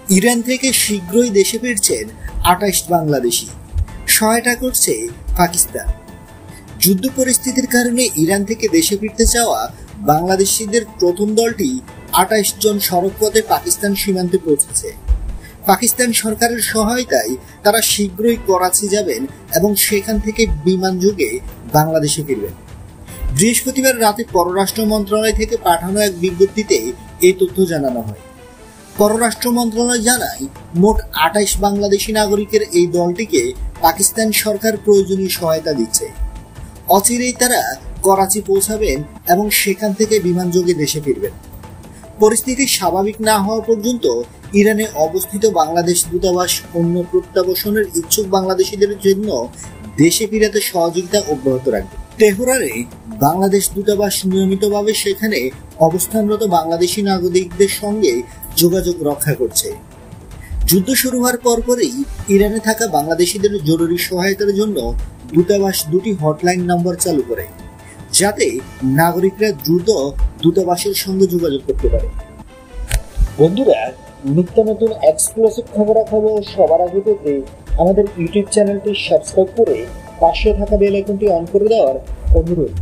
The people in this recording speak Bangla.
ইরান থেকে শীঘ্রই দেশে ফিরছেন ২৮ বাংলাদেশি, সহায়তা করছে পাকিস্তান। যুদ্ধ পরিস্থিতির কারণে ইরান থেকে দেশে ফিরতে চাওয়া বাংলাদেশিদের প্রথম দলটি ২৮ জন সড়কপথে পাকিস্তান সীমান্তে পৌঁছেছে। পাকিস্তান সরকারের সহায়তায় তারা শীঘ্রই করাচি যাবেন এবং সেখান থেকে বিমান যোগে বাংলাদেশে ফিরবেন। বৃহস্পতিবার রাতে পররাষ্ট্র মন্ত্রণালয় থেকে পাঠানো এক বিজ্ঞপ্তিতে এই তথ্য জানানো হয়। পররাষ্ট্র মন্ত্রণালয় জানায়, মোট ২৮ বাংলাদেশি নাগরিকের এই দলটিকে পাকিস্তান সরকার প্রয়োজনীয় সহায়তা দিচ্ছে। অচিরেই তারা করাচি পৌঁছাবেন এবং সেখান থেকে বিমান যোগে দেশে ফিরবেন। পরিস্থিতি স্বাভাবিক না হওয়া পর্যন্ত ইরানে অবস্থিত বাংলাদেশ দূতাবাস অন্য প্রত্যাবাসনের ইচ্ছুক বাংলাদেশিদের জন্য দেশে ফিরাতে সহযোগিতা অব্যাহত রাখবে। তেহরানে বাংলাদেশ দূতাবাস নিয়মিতভাবে সেখানে অবস্থানরত বাংলাদেশি নাগরিকদের সঙ্গে যোগাযোগ রক্ষা করছে। যুদ্ধ শুরু হওয়ার পরপরই ইরানে থাকা বাংলাদেশিদের জরুরি সহায়তার জন্য দূতাবাস দুটি হটলাইন নম্বর চালু করে, যাতে নাগরিকরা দ্রুত দূতাবাসের সঙ্গে যোগাযোগ করতে পারে। বন্ধুরা, নিত্য নতুন এক্সক্লুসিভ খবরাখবর সবার আগে পেতে আমাদের ইউটিউব চ্যানেলটি সাবস্ক্রাইব করে পাশে থাকা বেল আইকনটি অন করে দেওয়ার অনুরোধ।